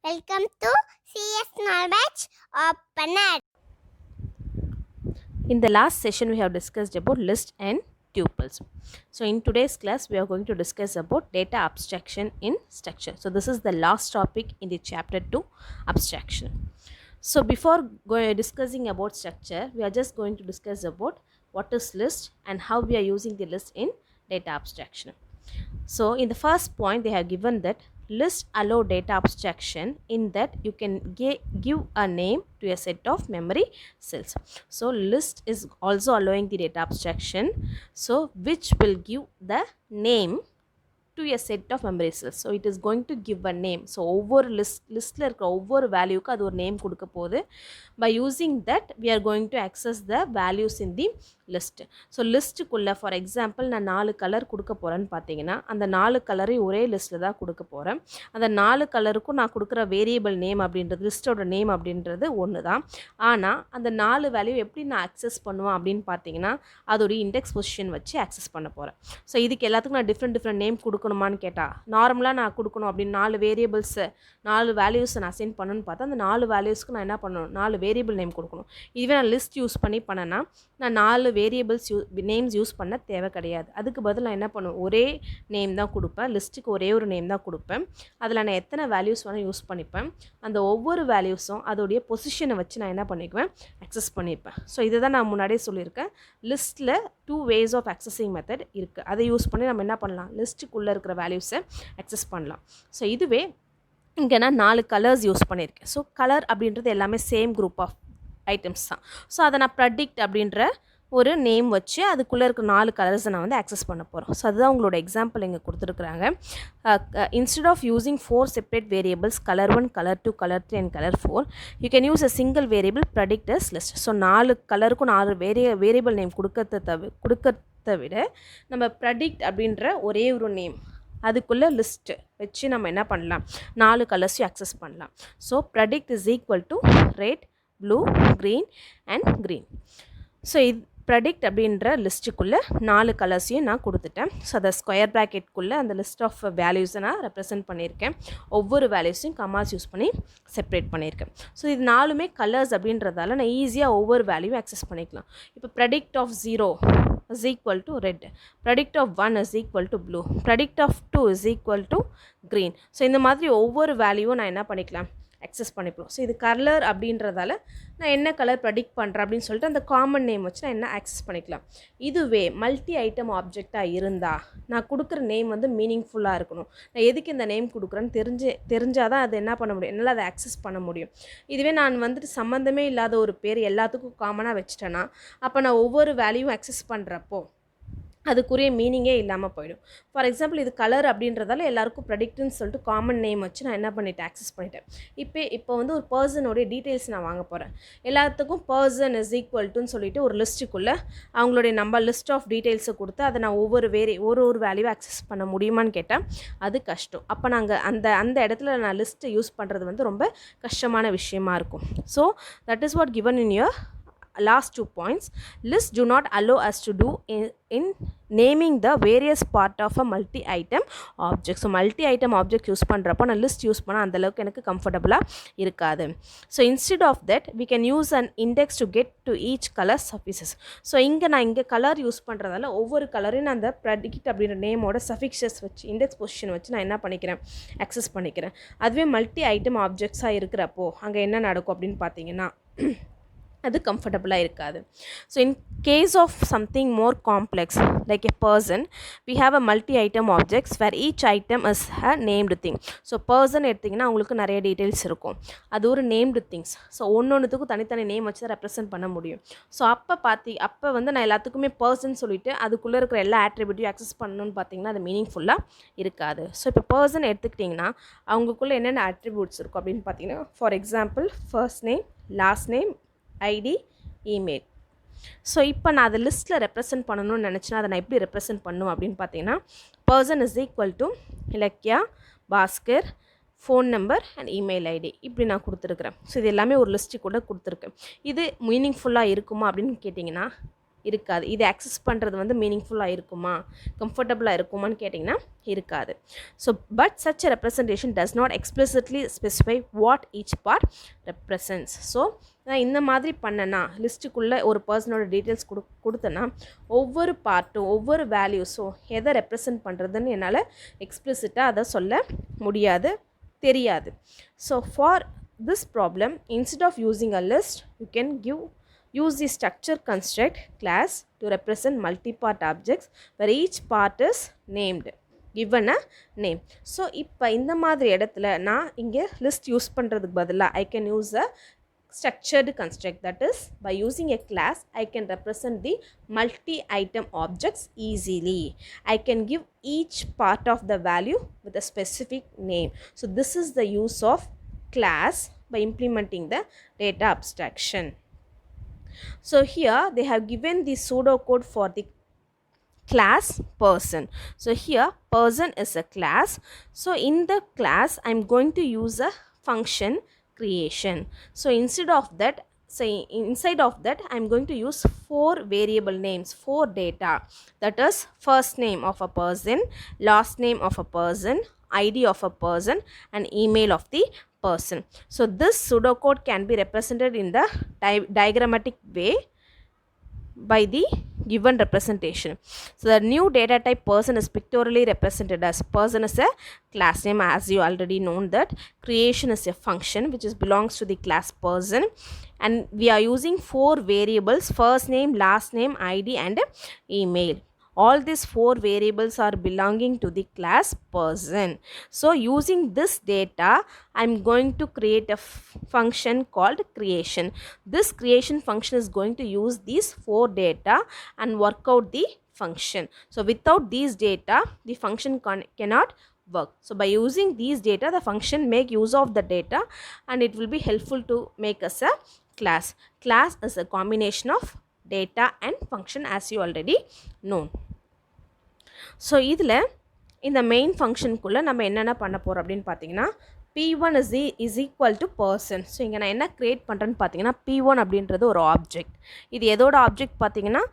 Welcome to CS Knowledge Opener. In the last session, we have discussed about list and tuples. So in today's class, we are going to discuss about data abstraction in structure. So this is the last topic in the chapter 2, abstraction. So before discussing about structure, we are just going to discuss about what is list and how we are using the list in data abstraction. So in the first point, they have given that list allow data abstraction in that you can give a name to a set of memory cells. So list is also allowing the data abstraction, so which will give the name to a set of memory cells. So it is going to give a name. So over listல இருக்க ஒவ்வொரு வேல்யூக்கு அது ஒரு name கொடுக்க போகுது. By using that we are going to access the values in the list. So லிஸ்ட்டுக்குள்ளே for example நான் 4 colour கொடுக்க போகிறேன்னு பார்த்தீங்கன்னா அந்த 4 கலரையும் ஒரே லிஸ்ட்டில் தான் கொடுக்க போகிறேன். அந்த 4 கலருக்கும் நான் கொடுக்குற வேரியபிள் நேம் அப்படின்றது லிஸ்ட்டோட நேம் அப்படின்றது ஒன்று தான். ஆனால் அந்த 4 வேல்யூ எப்படி நான் அக்சஸ் பண்ணுவேன் அப்படின்னு பார்த்தீங்கன்னா அதோடைய இண்டெக்ஸ் பொசிஷன் வச்சு அக்சஸ் பண்ண போகிறேன். ஸோ இதுக்கு எல்லாத்துக்கும் நான் டிஃப்ரெண்ட் நேம் கொடுக்கணுமான்னு கேட்டால் நார்மலாக நான் கொடுக்கணும் அப்படின்னு 4 வேரியபிள்ஸு 4 வேல்யூஸ் நான் அசைன் பண்ணணும்னு பார்த்தா அந்த 4 வேல்யூஸ்க்கு நான் என்ன பண்ணணும், 4 வேரியபிள் நேம் கொடுக்கணும். இதுவே நான் லிஸ்ட் யூஸ் பண்ணேன்னா நான் 4 வேரியபிள்ஸ் நேம்ஸ் யூஸ் பண்ண தேவை கிடையாது. அதுக்கு பதில் நான் என்ன பண்ணுவேன், ஒரே நேம் தான் கொடுப்பேன். லிஸ்ட்டுக்கு ஒரே ஒரு நேம் தான் கொடுப்பேன். அதில் நான் எத்தனை வேல்யூஸ் வேணால் யூஸ் பண்ணிப்பேன். அந்த ஒவ்வொரு வேல்யூஸும் அதோடைய பொசிஷனை வச்சு நான் என்ன பண்ணிக்குவேன், அக்சஸ் பண்ணிப்பேன். ஸோ இதை தான் நான் முன்னாடியே சொல்லியிருக்கேன். லிஸ்ட்டில் 2 ways ஆஃப் அக்சஸிங் மெத்தட் இருக்குது. அதை யூஸ் பண்ணி நம்ம என்ன பண்ணலாம், லிஸ்ட்டுக்குள்ளே இருக்கிற வேல்யூஸை அக்சஸ் பண்ணலாம். ஸோ இதுவே இங்கே நான் 4 கலர்ஸ் யூஸ் பண்ணியிருக்கேன். ஸோ கலர் அப்படின்றது எல்லாமே சேம் குரூப் ஆஃப் ஐட்டம்ஸ் தான். ஸோ அதை நான் ப்ரெடிக்ட் அப்படின்ற ஒரு நேம் வச்சு அதுக்குள்ளே இருக்க 4 கலர்ஸை நான் வந்து அக்சஸ் பண்ண போகிறோம். ஸோ அதுதான் உங்களோட எக்ஸாம்பிள் இங்கே கொடுத்துருக்குறாங்க. Instead of using 4 separate variables colour 1, colour 2, colour 3 and colour 4, you can use a single variable predict as list. So 4 கலருக்கும் 4 வேரியபிள் நேம் கொடுக்கறத விட நம்ம ப்ரெடிக்ட் அப்படின்ற ஒரே ஒரு நேம் அதுக்குள்ளே லிஸ்ட்டு வச்சு நம்ம என்ன பண்ணலாம், 4 கலர்ஸையும் அக்சஸ் பண்ணலாம். So predict is equal to red, blue, green and green. So இது ப்ரெடிக்ட் அப்படின்ற லிஸ்ட்டுக்குள்ளே 4 கலர்ஸையும் நான் கொடுத்துட்டேன். ஸோ அதை ஸ்கொயர் ப்ராக்கெட்குள்ளே அந்த லிஸ்ட் ஆஃப் வேல்யூஸை நான் ரெப்ரசென்ட் பண்ணியிருக்கேன். ஒவ்வொரு வேல்யூஸையும் கமாஸ் யூஸ் பண்ணி செப்பரேட் பண்ணியிருக்கேன். ஸோ இது 4மே கலர்ஸ் அப்படின்றதால நான் ஈஸியாக ஒவ்வொரு வேல்யூவும் அக்சஸ் பண்ணிக்கலாம். இப்போ predict of 0 is equal to red, predict of 1 is equal to blue, predict of 2 is equal to green. So இந்த மாதிரி ஒவ்வொரு வேல்யூவும் நான் என்ன பண்ணிக்கலாம், அக்சஸ் பண்ணிப்போம். ஸோ இது கலர் அப்படின்றதால நான் என்ன கலர் ப்ரெடிக்ட் பண்ணுறேன் அப்படின்னு சொல்லிட்டு அந்த காமன் நேம் வச்சு நான் என்ன அக்சஸ் பண்ணிக்கலாம். இதுவே மல்டி ஐட்டம் ஆப்ஜெக்டாக இருந்தால் நான் கொடுக்குற நேம் வந்து மீனிங்ஃபுல்லாக இருக்கணும். நான் எதுக்கு இந்த நேம் கொடுக்குறேன்னு தெரிஞ்சால் தான் அது என்ன பண்ண முடியும், என்னால் அதை அக்சஸ் பண்ண முடியும். இதுவே நான் வந்துட்டு சம்மந்தமே இல்லாத ஒரு பேர் எல்லாத்துக்கும் காமனாக வச்சுட்டேன்னா அப்போ நான் ஒவ்வொரு வேல்யூவும் அக்சஸ் பண்ணுறப்போ அதுக்குரிய மீனிங்கே இல்லாமல் போயிடும். ஃபார் எக்ஸாம்பிள் இது கலர் அப்படின்றதால எல்லாருக்கும் ப்ரெடிக்ட்னு சொல்லிட்டு காமன் நேம் வச்சு நான் என்ன பண்ணிட்டேன், அக்சஸ் பண்ணிட்டேன். இப்போ வந்து ஒரு பர்சனோடைய டீட்டெயில்ஸ் நான் வாங்க போகிறேன். எல்லாத்துக்கும் பர்சன் இஸ் ஈக்குவல் சொல்லிட்டு ஒரு லிஸ்ட்டுக்குள்ளே அவங்களுடைய நம்பர் லிஸ்ட் ஆஃப் டீட்டெயில்ஸை கொடுத்து அதை நான் ஒரு வேல்யூவை அக்சஸ் பண்ண முடியுமான்னு கேட்டால் அது கஷ்டம். அப்போ நாங்கள் அந்த இடத்துல நான் லிஸ்ட்டை யூஸ் பண்ணுறது வந்து ரொம்ப கஷ்டமான விஷயமா இருக்கும். So that is what given in your last 2 points. Lists do not allow us to do in naming the various part of a multi-item object. So multi-item object use பண்ணுறப்போ நான் லிஸ்ட் யூஸ் பண்ணால் அந்தளவுக்கு எனக்கு கம்ஃபர்டபுளாக இருக்காது. So instead of that we can use an index to get to each color suffices. So நான் இங்கே colour use பண்ணுறதால ஒவ்வொரு கலரையும் நான் அந்த ப்ரெடிக்ட் அப்படின்ற நேமோட சஃபிக்ஸஸ் வச்சு இண்டெக்ஸ் பொசிஷன் வச்சு நான் என்ன பண்ணிக்கிறேன், அக்சஸ் பண்ணிக்கிறேன். அதுவே மல்டி ஐட்டம் ஆப்ஜெக்ட்ஸாக இருக்கிறப்போ அங்கே என்ன நடக்கும் அப்படின்னு பார்த்தீங்கன்னா அது கம்ஃபர்டபுளாக இருக்காது. So in case of something more complex like a person we have a multi item objects where each item is a named thing. So person எடுத்திங்கன்னா அவங்களுக்கு நிறைய டீட்டெயில்ஸ் இருக்கும். அது ஒரு நேம்டு திங்ஸ். ஸோ ஒன்றுத்துக்கும் தனித்தனி நேம் வச்சு தான் ரெப்ரசென்ட் பண்ண முடியும். ஸோ அப்போ வந்து நான் எல்லாத்துக்குமே பர்சன் சொல்லிவிட்டு அதுக்குள்ளே இருக்கிற எல்லா ஆட்ரிபியூட்டையும் அக்சஸ் பண்ணணும்னு பார்த்தீங்கன்னா அது மீனிங்ஃபுல்லாக இருக்காது. ஸோ இப்போ பர்சன் எடுத்துக்கிட்டிங்கன்னா அவங்களுக்குள்ளே என்னென்ன ஆட்ரிபியூட்ஸ் இருக்கும் அப்படின்னு பார்த்தீங்கன்னா for example first name, last name, ID, email. So இப்போ நான் அதை லிஸ்ட்டில் ரெப்ரசென்ட் பண்ணணும்னு நினச்சினா அதை நான் எப்படி ரெப்ரசென்ட் பண்ணும் அப்படின்னு பார்த்தீங்கன்னா person is equal to Ilakkiya, Bhaskar, phone number and email ID இப்படி நான் கொடுத்துருக்குறேன். ஸோ இது எல்லாமே ஒரு லிஸ்ட்டு கூட கொடுத்துருக்கேன். இது மீனிங்ஃபுல்லாக இருக்குமா அப்படின்னு கேட்டிங்கன்னா இருக்காது. இது ஆக்சஸ் பண்ணுறது வந்து மீனிங்ஃபுல்லாக இருக்குமா, கம்ஃபர்டபுளாக இருக்குமான்னு கேட்டிங்கன்னா இருக்காது. So but such representation does not explicitly specify what each part represents. So நான் இந்த மாதிரி பண்ணேன்னா லிஸ்ட்டுக்குள்ளே ஒரு பர்சனோட டீட்டெயில்ஸ் கொடுத்தேன்னா ஒவ்வொரு பார்ட்டும் ஒவ்வொரு வேல்யூஸும் எதை ரெப்ரசன்ட் பண்ணுறதுன்னு என்னால் எக்ஸ்பிளிசிட்டாக அதை சொல்ல முடியாது, தெரியாது. So for this problem, instead of using a list, you can use the structure construct class to represent multi-part objects where each part is named, given a name. So இப்போ இந்த மாதிரி இடத்துல நான் இங்கே list யூஸ் பண்ணுறதுக்கு பதிலாக I can use a structured construct. That is, by using a class I can represent the multi-item objects easily. I can give each part of the value with a specific name. So this is the use of class by implementing the data abstraction. So here they have given the pseudocode for the class person. So here person is a class. So in the class I'm going to use a function creation. So instead of that, say inside of that I'm going to use 4 variable names, 4 data, that is first name of a person, last name of a person, ID of a person, and email of the person. So this pseudocode can be represented in the diagrammatic way by the given representation. So the new data type person is pictorially represented as person is a class name, as you already know that creation is a function which is belongs to the class person, and we are using 4 variables, first name, last name, ID, and email. All these 4 variables are belonging to the class person. So using this data I'm going to create a function called creation. This creation function is going to use these 4 data and work out the function. So without these data the function cannot work. So by using these data the function make use of the data and it will be helpful to make us a class. Class is a combination of data and function, as you already know. So இதில் இந்த main ஃபங்க்ஷனுக்குள்ளே நம்ம என்னென்ன பண்ண போகிறோம் அப்படின்னு பார்த்தீங்கன்னா P1 is equal to person. So இங்கே நான் என்ன க்ரியேட் பண்ணுறேன்னு பார்த்தீங்கன்னா P1 அப்படின்றது ஒரு ஆப்ஜெக்ட். இது எதோட ஆப்ஜெக்ட் பார்த்தீங்கன்னா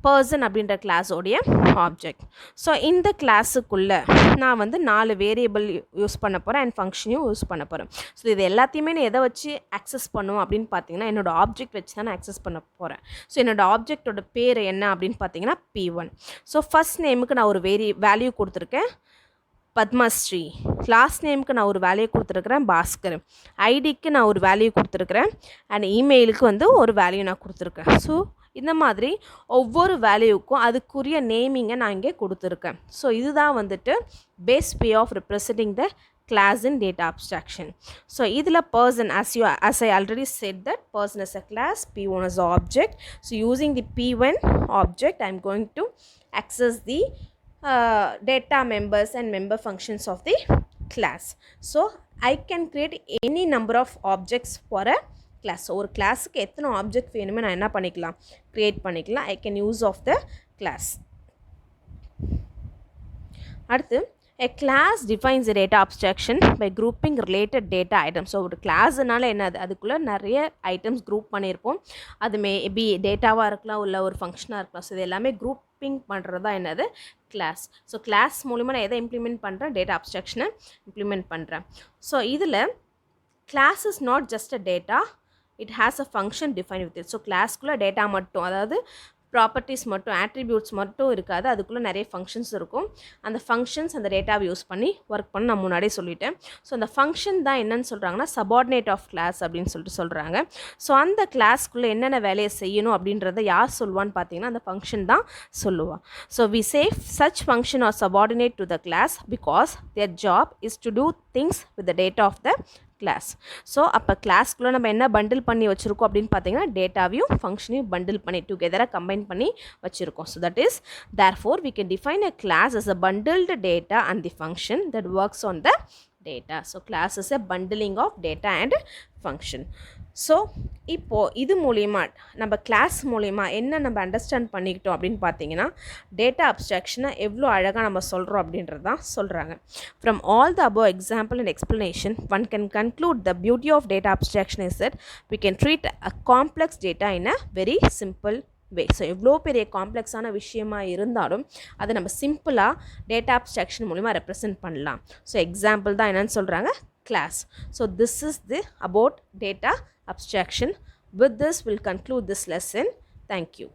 person அப்படின்ற கிளாஸோடைய ஆப்ஜெக்ட். ஸோ இந்த கிளாஸுக்குள்ளே நான் வந்து 4 வேரியபிள் யூஸ் பண்ண போகிறேன் அண்ட் ஃபங்க்ஷனையும் யூஸ் பண்ண போகிறேன். ஸோ இது எல்லாத்தையுமே நான் எதை வச்சு ஆக்சஸ் பண்ணுவோம் அப்படின்னு பார்த்தீங்கன்னா என்னோடய ஆப்ஜெக்ட் வச்சு தான் நான் ஆக்சஸ் பண்ண போகிறேன். ஸோ என்னோடய ஆப்ஜெக்டோட பேர் என்ன அப்படின்னு பார்த்தீங்கன்னா P1. ஸோ ஃபஸ்ட் நேமுக்கு நான் ஒரு வேல்யூ கொடுத்துருக்கேன் பத்மஸ்ரீ, லாஸ்ட் நேமுக்கு நான் ஒரு வேல்யூ கொடுத்துருக்குறேன் பாஸ்கர், ஐடிக்கு நான் ஒரு வேல்யூ கொடுத்துருக்குறேன் அண்ட் இமெயிலுக்கு வந்து ஒரு வேல்யூ நான் கொடுத்துருக்கேன். ஸோ இந்த மாதிரி ஒவ்வொரு வேல்யூக்கும் அதுக்குரிய நேமிங்கை நான் இங்கே கொடுத்துருக்கேன். ஸோ இதுதான் வந்துட்டு base way of representing the class in data abstraction. So idhila person, as I already said that person is a class, P1 is an object. So using the P1 object I am going to access the data members and member functions of the class. So I can create any number of objects for a class. So ஒரு கிளாஸுக்கு எத்தனை object வேணுமே நான் என்ன பண்ணிக்கலாம், create பண்ணிக்கலாம். I can use of the class. அடுத்து a class defines a data abstraction by grouping related data items. So ஒரு கிளாஸ்னால என்னது, அதுக்குள்ளே நிறைய ஐட்டம்ஸ் குரூப் பண்ணியிருப்போம். அது மேபி டேட்டாவாக இருக்கலாம், இல்லை ஒரு ஃபங்க்ஷனாக இருக்கலாம். ஸோ இது எல்லாமே குரூப்பிங் பண்ணுறது தான் என்னது கிளாஸ். ஸோ கிளாஸ் மூலிமா நான் எதை இம்ப்ளிமெண்ட் பண்ணுறேன், டேட்டா அப்ஸ்ட்ராக்ஷனை இம்ப்ளிமெண்ட் பண்ணுறேன். ஸோ இதில் class is not just a data, it has a function defined with it. So கிளாஸ்க்குள்ளே டேட்டா மட்டும், அதாவது ப்ராப்பர்ட்டிஸ் மட்டும், ஆட்ரிபியூட்ஸ் மட்டும் இருக்காது, அதுக்குள்ளே நிறைய ஃபங்க்ஷன்ஸ் இருக்கும். அந்த ஃபங்க்ஷன்ஸ் அந்த டேட்டாவை யூஸ் பண்ணி ஒர்க் பண்ண நான் முன்னாடியே சொல்லிட்டேன். ஸோ அந்த ஃபங்க்ஷன் தான் என்னன்னு சொல்கிறாங்கன்னா சபார்டினேட் ஆஃப் கிளாஸ் அப்படின்னு சொல்லிட்டு சொல்கிறாங்க. ஸோ அந்த கிளாஸ்க்குள்ளே என்னென்ன வேலையை செய்யணும் அப்படின்றத யார் சொல்லுவான்னு பார்த்தீங்கன்னா அந்த ஃபங்க்ஷன் தான் சொல்லுவாள். So we say such function or subordinate to the class because their job is to do things with the data of the class. So அப்போ கிளாஸ்க்குள்ளே நம்ம என்ன பண்டில் பண்ணி வச்சுருக்கோம் அப்படின்னு பார்த்தீங்கன்னா டேட்டாவையும் ஃபங்க்ஷனையும் பண்டில் பண்ணி டுகெதராக கம்பைன் பண்ணி வச்சுருக்கோம். So that is therefore we can define a class as a bundled data and the function that works on the data. So class is a bundling of data and function. So இப்போது இது மூலிமா நம்ம class மூலிமா என்ன நம்ம understand பண்ணிக்கிட்டோம் அப்படின்னு பார்த்தீங்கன்னா டேட்டா அப்ஸ்ட்ராக்ஷனை எவ்வளோ அழகாக நம்ம சொல்கிறோம் அப்படின்றது தான் சொல்கிறாங்க. From all the above example and explanation one can conclude the beauty of data abstraction is that we can treat a complex data in a very simple way. So எவ்வளோ பெரிய காம்ப்ளெக்ஸான விஷயமா இருந்தாலும் அதை நம்ம சிம்பிளாக டேட்டா அப்ஸ்ட்ராக்ஷன் மூலிமா represent பண்ணலாம். ஸோ எக்ஸாம்பிள் தான் என்னென்னு சொல்கிறாங்க, class. So this is the about data abstraction. With this, we'll conclude this lesson. Thank you.